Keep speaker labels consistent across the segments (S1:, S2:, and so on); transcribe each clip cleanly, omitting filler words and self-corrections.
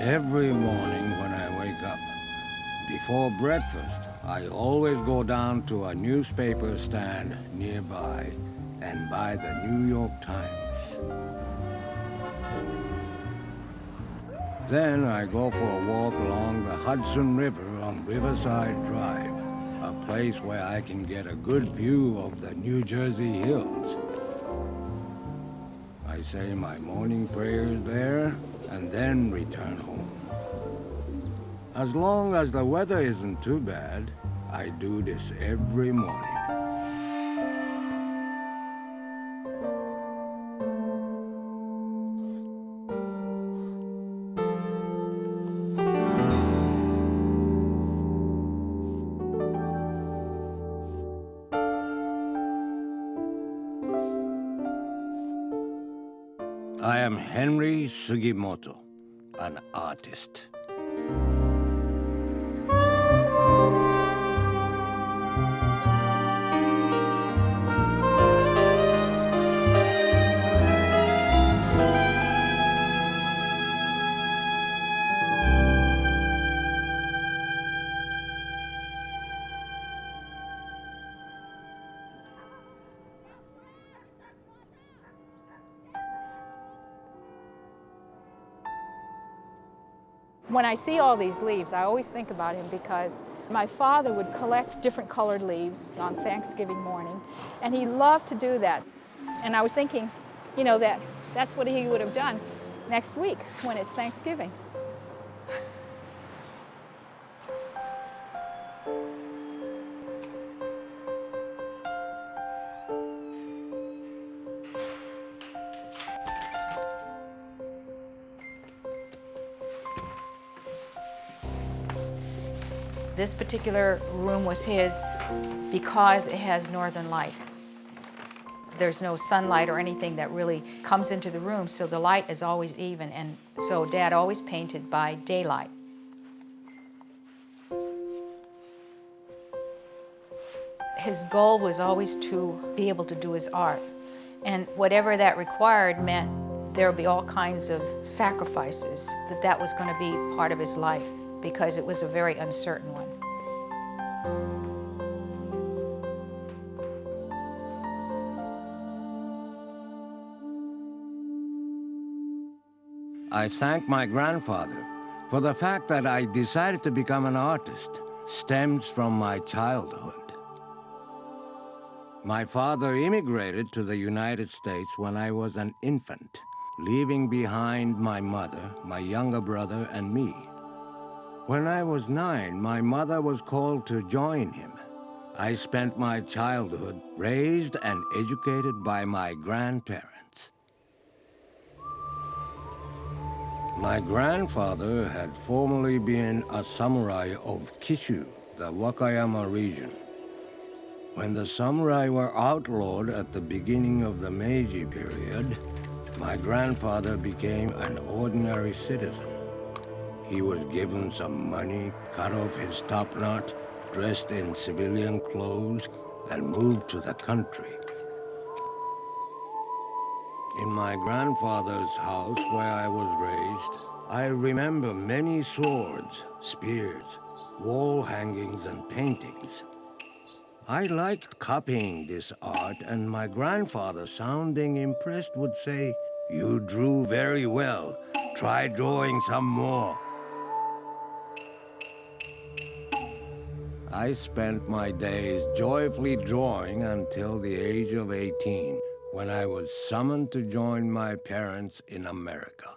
S1: Every morning when I wake up, before breakfast, I always go down to a newspaper stand nearby and buy the New York Times. Then I go for a walk along the Hudson River on Riverside Drive, a place where I can get a good view of the New Jersey hills. I say my morning prayers there and then return home. As long as the weather isn't too bad, I do this every morning. I am Henry Sugimoto, an artist.
S2: When I see all these leaves, I always think about him because my father would collect different colored leaves on Thanksgiving morning, and he loved to do that. And I was thinking, you know, that's what he would have done next week when it's Thanksgiving. This particular room was his because it has northern light. There's no sunlight or anything that really comes into the room, so the light is always even, and so Dad always painted by daylight. His goal was always to be able to do his art, and whatever that required meant there would be all kinds of sacrifices, that was going to be part of his life, because it was a very uncertain one.
S1: I thank my grandfather for the fact that I decided to become an artist stems from my childhood. My father immigrated to the United States when I was an infant, leaving behind my mother, my younger brother, and me. When I was 9, my mother was called to join him. I spent my childhood raised and educated by my grandparents. My grandfather had formerly been a samurai of Kishu, the Wakayama region. When the samurai were outlawed at the beginning of the Meiji period, my grandfather became an ordinary citizen. He was given some money, cut off his top knot, dressed in civilian clothes, and moved to the country. In my grandfather's house where I was raised, I remember many swords, spears, wall hangings, and paintings. I liked copying this art, and my grandfather, sounding impressed, would say, "You drew very well. Try drawing some more." I spent my days joyfully drawing until the age of 18, when I was summoned to join my parents in America.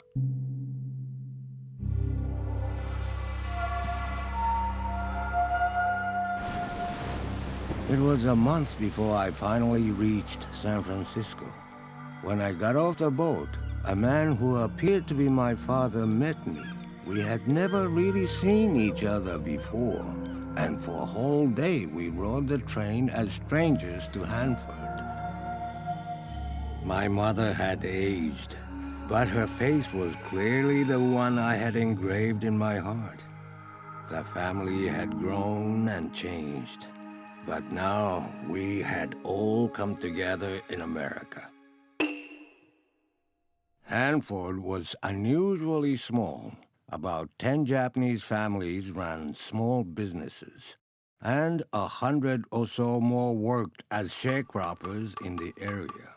S1: It was a month before I finally reached San Francisco. When I got off the boat, a man who appeared to be my father met me. We had never really seen each other before, and for a whole day we rode the train as strangers to Hanford. My mother had aged, but her face was clearly the one I had engraved in my heart. The family had grown and changed, but now we had all come together in America. Hanford was unusually small. About 10 Japanese families ran small businesses, and 100 or so more worked as sharecroppers in the area.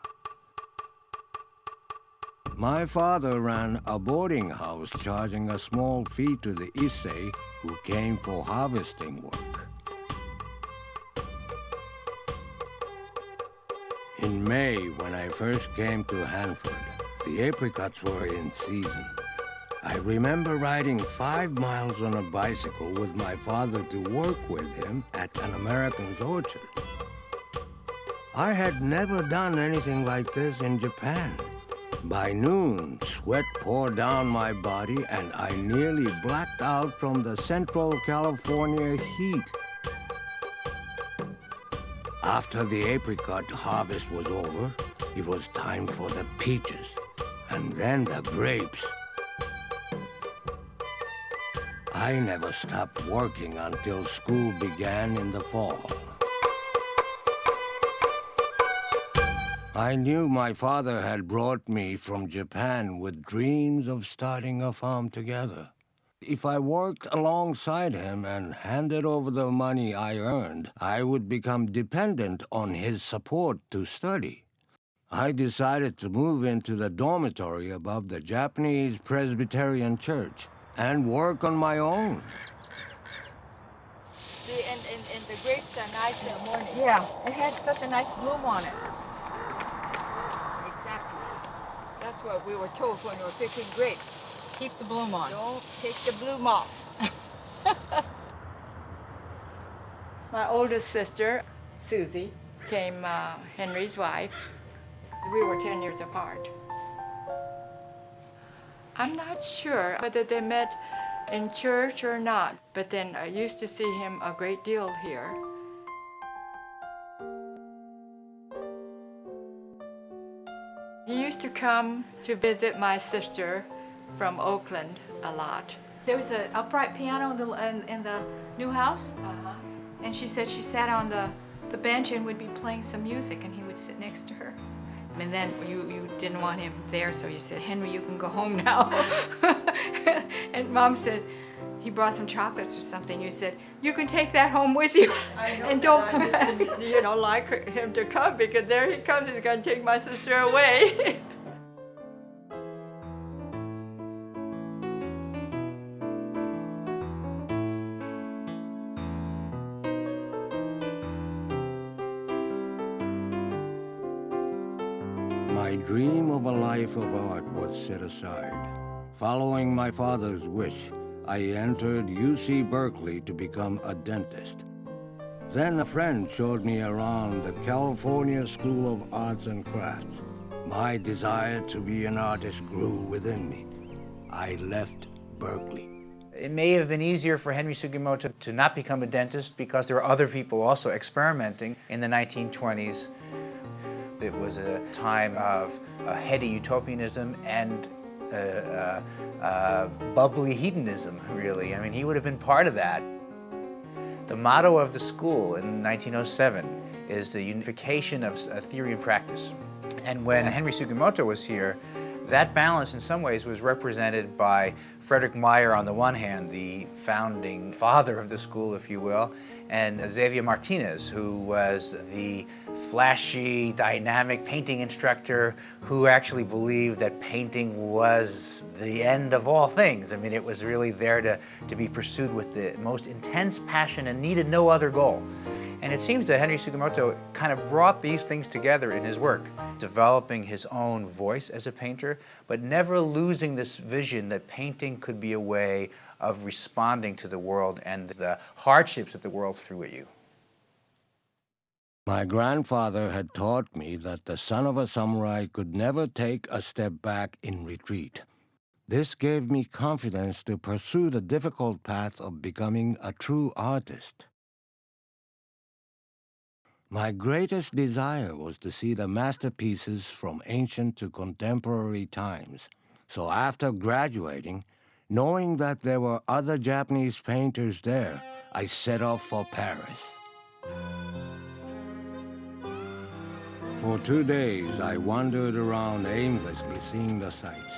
S1: My father ran a boarding house, charging a small fee to the issei who came for harvesting work. In May, when I first came to Hanford, the apricots were in season. I remember riding 5 miles on a bicycle with my father to work with him at an American's orchard. I had never done anything like this in Japan. By noon, sweat poured down my body and I nearly blacked out from the Central California heat. After the apricot harvest was over, it was time for the peaches, and then the grapes. I never stopped working until school began in the fall. I knew my father had brought me from Japan with dreams of starting a farm together. If I worked alongside him and handed over the money I earned, I would become dependent on his support to study. I decided to move into the dormitory above the Japanese Presbyterian Church and work on my own.
S2: And the grapes are nice in the morning. Yeah, it had such a nice bloom on it. Exactly. That's what we were told when we were picking grapes. Keep the bloom on. Don't take the bloom off. My oldest sister, Susie, became Henry's wife. We were 10 years apart. I'm not sure whether they met in church or not, but then I used to see him a great deal here. He used to come to visit my sister from Oakland a lot. There was an upright piano in the new house, and she said she sat on the bench and would be playing some music, and he would sit next to her. And then you didn't want him there, so you said, "Henry, you can go home now." And Mom said, he brought some chocolates or something. You said, "You can take that home with you and don't come back." You don't like him to come because there he comes, he's going to take my sister away.
S1: My dream of a life of art was set aside. Following my father's wish, I entered UC Berkeley to become a dentist. Then a friend showed me around the California School of Arts and Crafts. My desire to be an artist grew within me. I left Berkeley.
S3: It may have been easier for Henry Sugimoto to not become a dentist because there were other people also experimenting in the 1920s. It was a time of heady utopianism and bubbly hedonism, really. I mean, he would have been part of that. The motto of the school in 1907 is the unification of theory and practice. And when Henry Sugimoto was here, that balance in some ways was represented by Frederick Meyer on the one hand, the founding father of the school, if you will, and Xavier Martinez, who was the flashy, dynamic painting instructor who actually believed that painting was the end of all things. I mean, it was really there to be pursued with the most intense passion and needed no other goal. And it seems that Henry Sugimoto kind of brought these things together in his work, developing his own voice as a painter, but never losing this vision that painting could be a way of responding to the world and the hardships that the world threw at you.
S1: My grandfather had taught me that the son of a samurai could never take a step back in retreat. This gave me confidence to pursue the difficult path of becoming a true artist. My greatest desire was to see the masterpieces from ancient to contemporary times. So after graduating, knowing that there were other Japanese painters there, I set off for Paris. For 2 days, I wandered around aimlessly seeing the sights,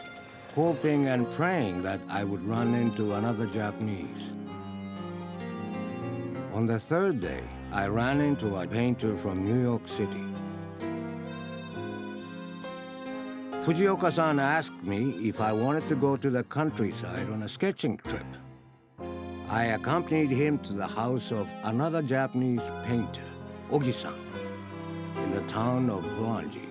S1: hoping and praying that I would run into another Japanese. On the 3rd day, I ran into a painter from New York City. Fujioka-san asked me if I wanted to go to the countryside on a sketching trip. I accompanied him to the house of another Japanese painter, Ogi-san, in the town of Pulanji.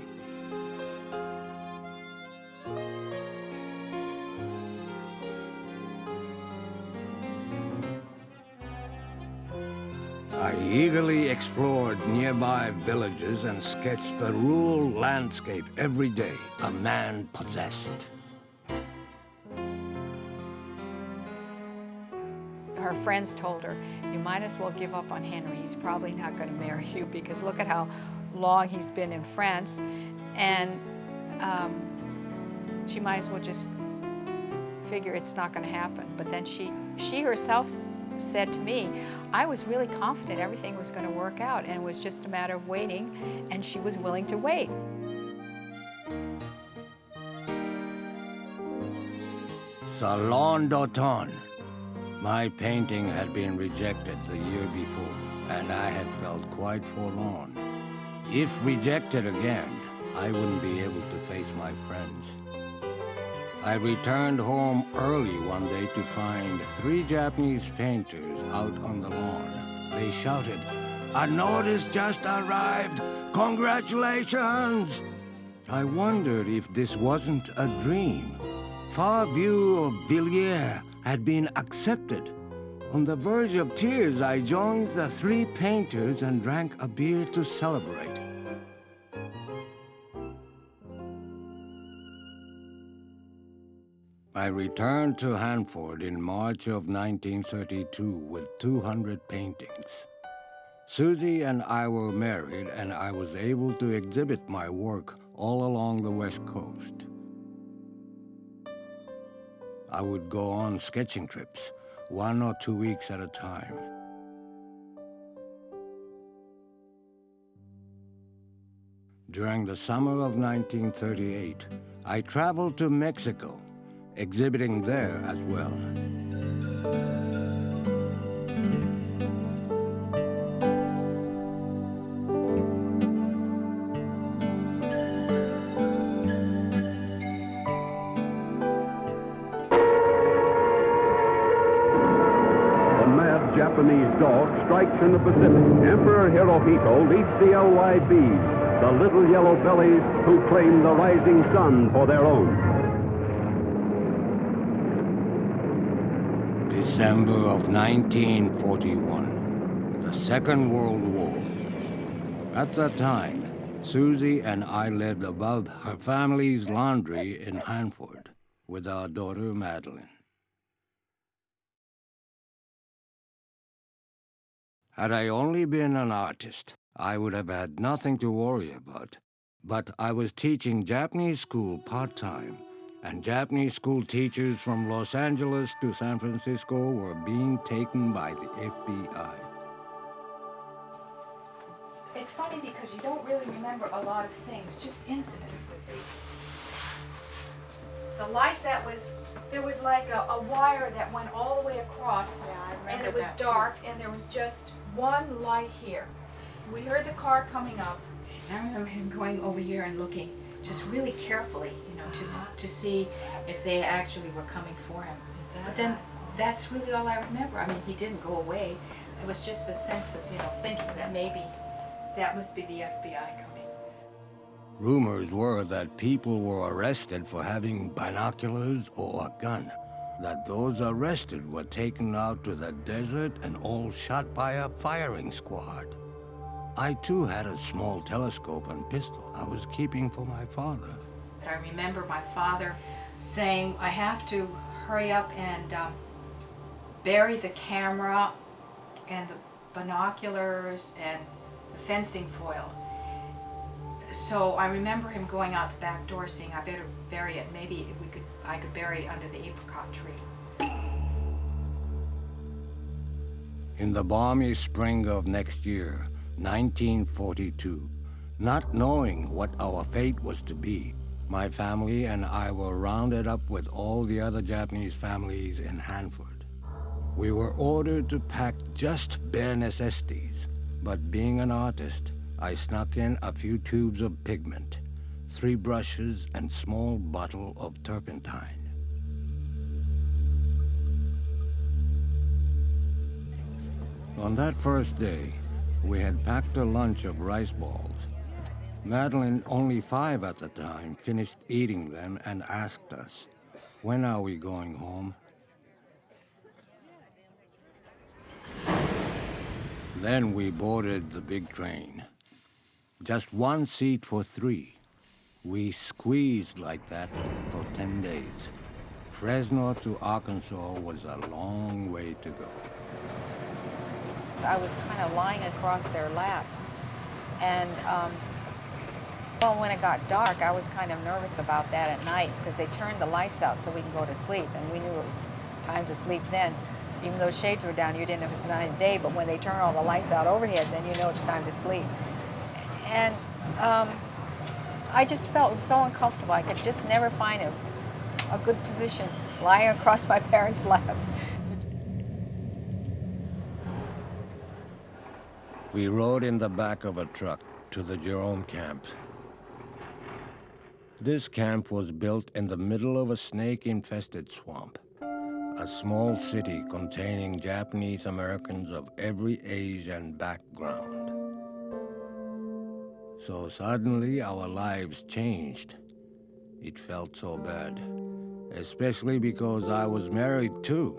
S1: I eagerly explored nearby villages and sketched the rural landscape every day, a man possessed.
S2: Her friends told her, you might as well give up on Henry. He's probably not going to marry you because look at how long he's been in France. And she might as well just figure it's not going to happen. But then she herself said to me, I was really confident everything was going to work out and it was just a matter of waiting, and she was willing to wait.
S1: Salon d'automne. My painting had been rejected the year before, and I had felt quite forlorn. If rejected again, I wouldn't be able to face my friends. I returned home early one day to find 3 Japanese painters out on the lawn. They shouted, "A notice just arrived! Congratulations!" I wondered if this wasn't a dream. Far View of Villiers had been accepted. On the verge of tears, I joined the 3 painters and drank a beer to celebrate. I returned to Hanford in March of 1932 with 200 paintings. Susie and I were married, and I was able to exhibit my work all along the West Coast. I would go on sketching trips, 1 or 2 weeks at a time. During the summer of 1938, I traveled to Mexico, exhibiting there as well.
S4: Japanese dog strikes in the Pacific. Emperor Hirohito leads the LYBs, the little yellow bellies who claim the rising sun for their own.
S1: December of 1941, the Second World War. At that time, Susie and I lived above her family's laundry in Hanford with our daughter Madeline. Had I only been an artist, I would have had nothing to worry about. But I was teaching Japanese school part-time, and Japanese school teachers from Los Angeles to San Francisco were being taken by the FBI.
S2: It's funny because you don't really remember a lot of things, just incidents. The light that was, there was like a wire that went all the way across, and it was dark, and there was just one light here. We heard the car coming up, and I remember him going over here and looking just really carefully, you know, to see if they actually were coming for him. But then that's really all I remember. I mean, he didn't go away. It was just a sense of, you know, thinking that maybe that must be the FBI coming.
S1: Rumors were that people were arrested for having binoculars or a gun, that those arrested were taken out to the desert and all shot by a firing squad. I too had a small telescope and pistol I was keeping for my father.
S2: I remember my father saying, I have to hurry up and bury the camera and the binoculars and the fencing foil. So I remember him going out the back door saying, I better bury it. Maybe I could bury it under the apricot tree.
S1: In the balmy spring of next year, 1942, not knowing what our fate was to be, my family and I were rounded up with all the other Japanese families in Hanford. We were ordered to pack just bare necessities, but being an artist, I snuck in a few tubes of pigment, 3 brushes, and small bottle of turpentine. On that first day, we had packed a lunch of rice balls. Madeline, only 5 at the time, finished eating them and asked us, "When are we going home?" Then we boarded the big train. Just 1 seat for 3. We squeezed like that for 10 days. Fresno to Arkansas was a long way to go.
S5: So I was kind of lying across their laps. And well, when it got dark, I was kind of nervous about that at night because they turned the lights out so we can go to sleep. And we knew it was time to sleep then. Even though shades were down, you didn't know if it was night and day, but when they turn all the lights out overhead, then you know it's time to sleep. And I just felt so uncomfortable. I could just never find a good position lying across my parents' lap.
S1: We rode in the back of a truck to the Jerome camp. This camp was built in the middle of a snake-infested swamp, a small city containing Japanese Americans of every age and background. So suddenly our lives changed. It felt so bad, especially because I was married too.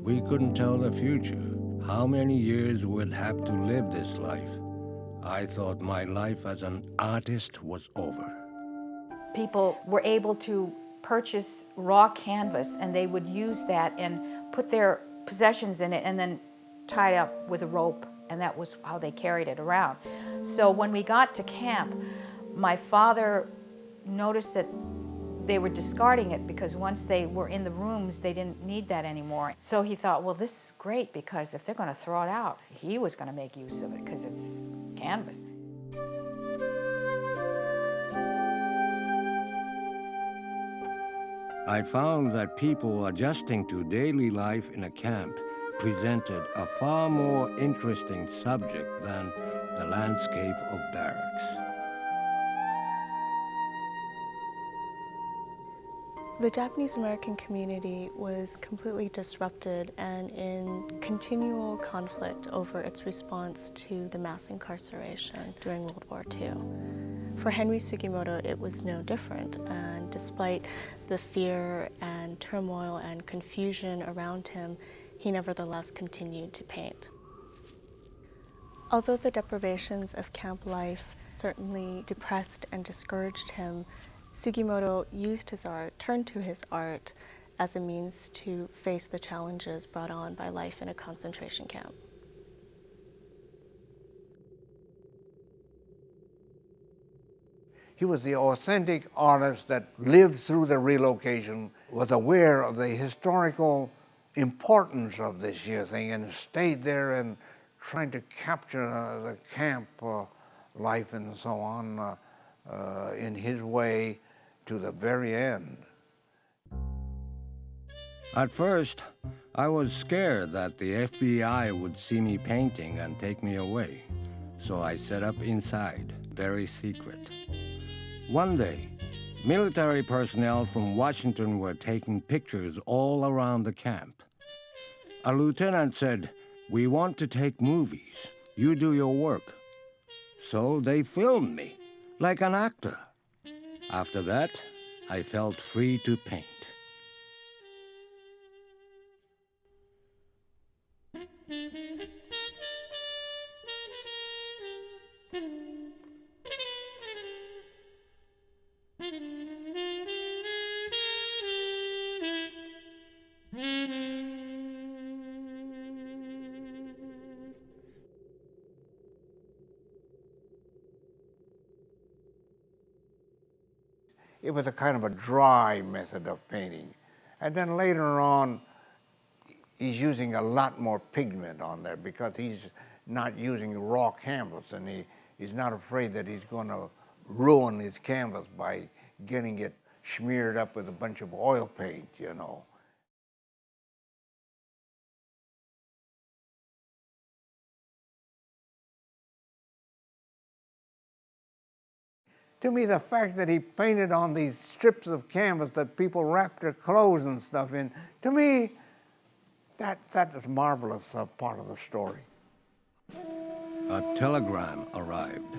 S1: We couldn't tell the future, how many years we'd have to live this life. I thought my life as an artist was over.
S2: People were able to purchase raw canvas, and they would use that and put their possessions in it and then tie it up with a rope, and that was how they carried it around. So when we got to camp, my father noticed that they were discarding it because once they were in the rooms, they didn't need that anymore. So he thought, well, this is great because if they're going to throw it out, he was going to make use of it because it's canvas.
S1: I found that people adjusting to daily life in a camp presented a far more interesting subject than the landscape of barracks.
S6: The Japanese American community was completely disrupted and in continual conflict over its response to the mass incarceration during World War II. For Henry Sugimoto, it was no different, and despite the fear and turmoil and confusion around him, he nevertheless continued to paint. Although the deprivations of camp life certainly depressed and discouraged him, Sugimoto used his art, turned to his art as a means to face the challenges brought on by life in a concentration camp.
S7: He was the authentic artist that lived through the relocation, was aware of the historical importance of this year thing, and stayed there and trying to capture the camp life and so on in his way to the very end.
S1: At first, I was scared that the FBI would see me painting and take me away, so I set up inside, very secret. One day, military personnel from Washington were taking pictures all around the camp. A lieutenant said, "We want to take movies. You do your work." So they filmed me, like an actor. After that, I felt free to paint.
S7: it was a kind of a dry method of painting. And then later on, he's using a lot more pigment on there because he's not using raw canvas, and he's not afraid that he's going to ruin his canvas by getting it smeared up with a bunch of oil paint, you know. To me, the fact that he painted on these strips of canvas that people wrapped their clothes and stuff in, to me, that is a marvelous part of the story.
S1: A telegram arrived.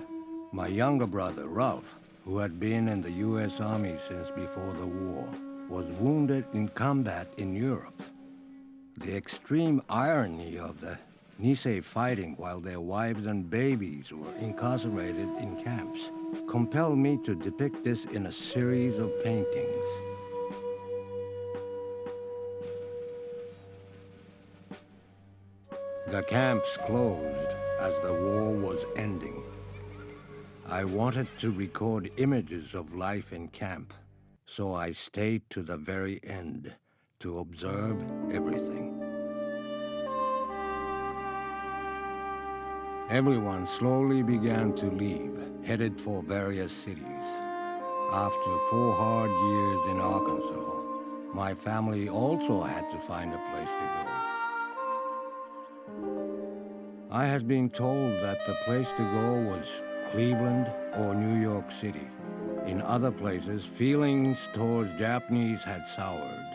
S1: My younger brother, Ralph, who had been in the U.S. Army since before the war, was wounded in combat in Europe. The extreme irony of the Nisei fighting while their wives and babies were incarcerated in camps compelled me to depict this in a series of paintings. The camps closed as the war was ending. I wanted to record images of life in camp, so I stayed to the very end to observe everything. Everyone slowly began to leave, headed for various cities. After 4 hard years in Arkansas, my family also had to find a place to go. I had been told that the place to go was Cleveland or New York City. In other places, feelings towards Japanese had soured.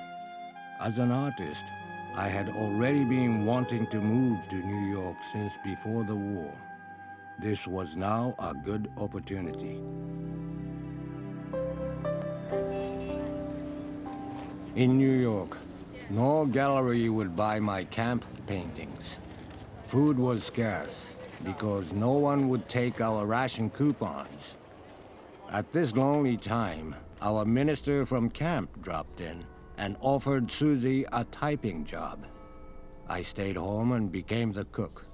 S1: As an artist, I had already been wanting to move to New York since before the war. This was now a good opportunity. In New York, no gallery would buy my camp paintings. Food was scarce because no one would take our ration coupons. At this lonely time, our minister from camp dropped in and offered Susie a typing job. I stayed home and became the cook.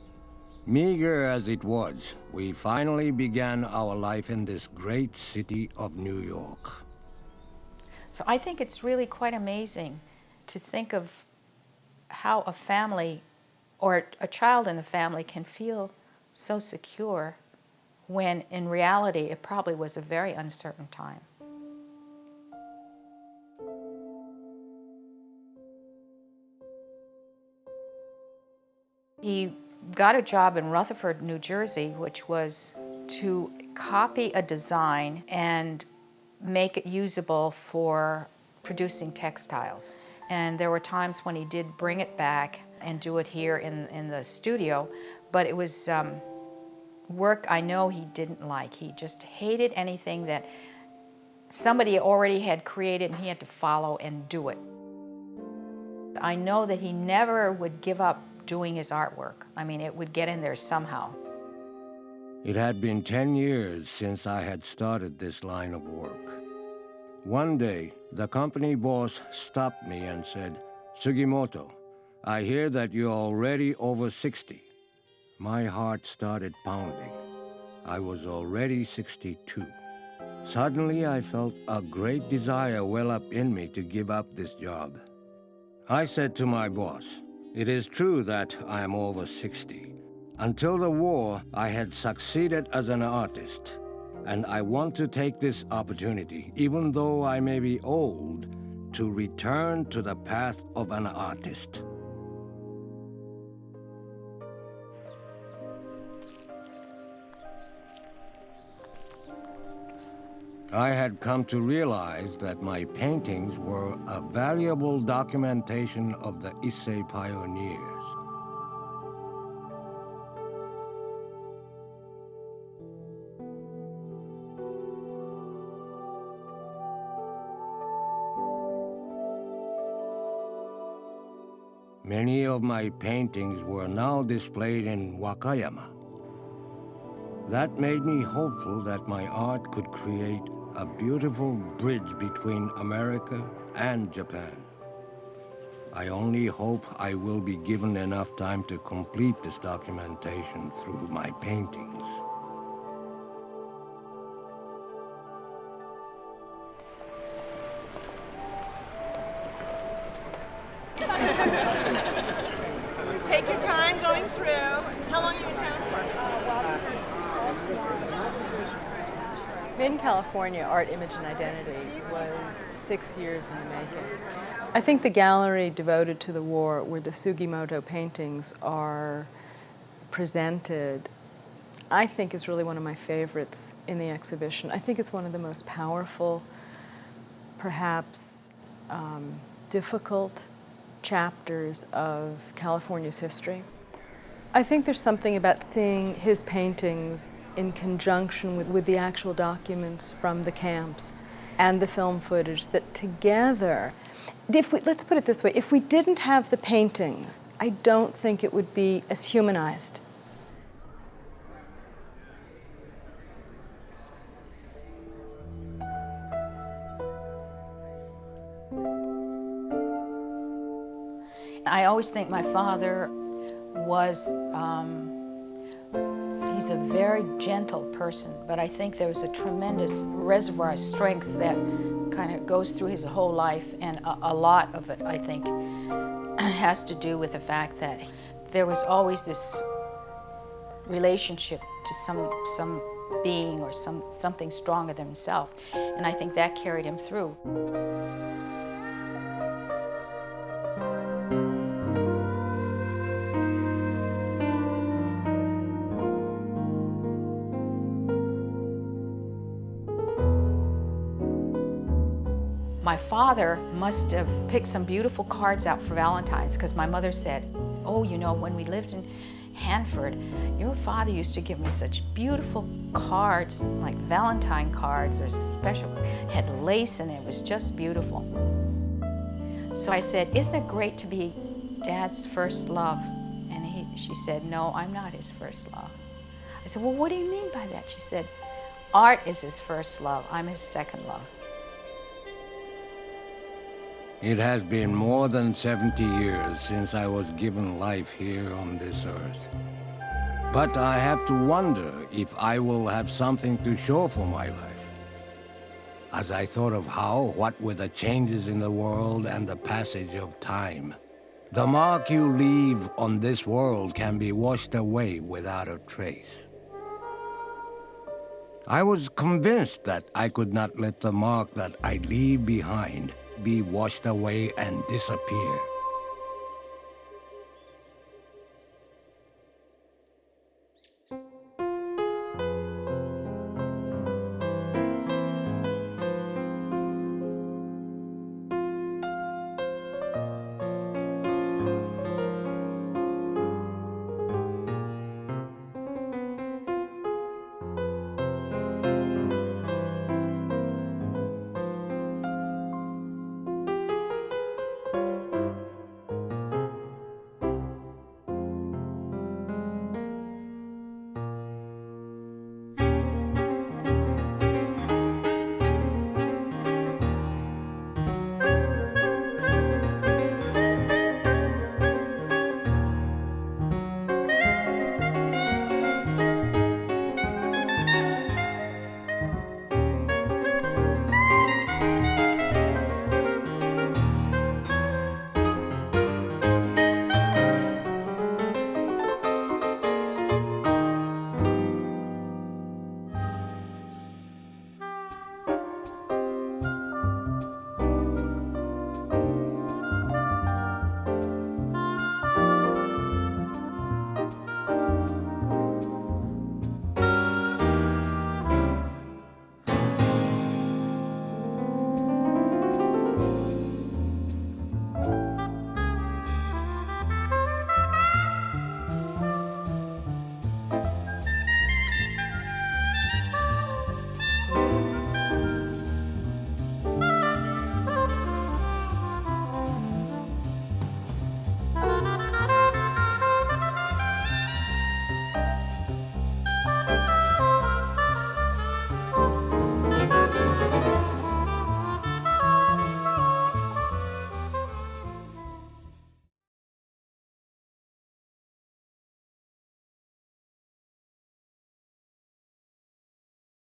S1: Meager as it was, we finally began our life in this great city of New York.
S5: So I think it's really quite amazing to think of how a family or a child in the family can feel so secure when in reality it probably was a very uncertain time. He got a job in Rutherford, New Jersey, which was to copy a design and make it usable for producing textiles. And there were times when he did bring it back and do it here in the studio, but it was work I know he didn't like. He just hated anything that somebody already had created and he had to follow and do it. I know that he never would give up doing his artwork. I mean, it would get in there somehow.
S1: It had been 10 years since I had started this line of work. One day, the company boss stopped me and said, "Sugimoto, I hear that you're already over 60. My heart started pounding. I was already 62. Suddenly, I felt a great desire well up in me to give up this job. I said to my boss, "It is true that I am over 60. Until the war, I had succeeded as an artist, and I want to take this opportunity, even though I may be old, to return to the path of an artist." I had come to realize that my paintings were a valuable documentation of the Issei pioneers. Many of my paintings were now displayed in Wakayama. That made me hopeful that my art could create a beautiful bridge between America and Japan. I only hope I will be given enough time to complete this documentation through my paintings.
S8: In California, Art, Image, and Identity was 6 years in the making. I think the gallery devoted to the war, where the Sugimoto paintings are presented, I think is really one of my favorites in the exhibition. I think it's one of the most powerful, perhaps difficult chapters of California's history. I think there's something about seeing his paintings in conjunction with the actual documents from the camps and the film footage that together, let's put it this way, if we didn't have the paintings, I don't think it would be as humanized.
S2: I always think my father was, he's a very gentle person, but I think there was a tremendous reservoir of strength that kind of goes through his whole life, and a lot of it, I think, has to do with the fact that there was always this relationship to some being or something stronger than himself, and I think that carried him through. My father must have picked some beautiful cards out for Valentine's, because my mother said, oh, you know, when we lived in Hanford, your father used to give me such beautiful cards, like Valentine cards or special, had lace in it, it was just beautiful. So I said, isn't it great to be Dad's first love? And she said, no, I'm not his first love. I said, well, what do you mean by that? She said, art is his first love, I'm his second love.
S1: It has been more than 70 years since I was given life here on this earth. But I have to wonder if I will have something to show for my life. As I thought of what with the changes in the world and the passage of time, the mark you leave on this world can be washed away without a trace. I was convinced that I could not let the mark that I leave behind be washed away and disappear.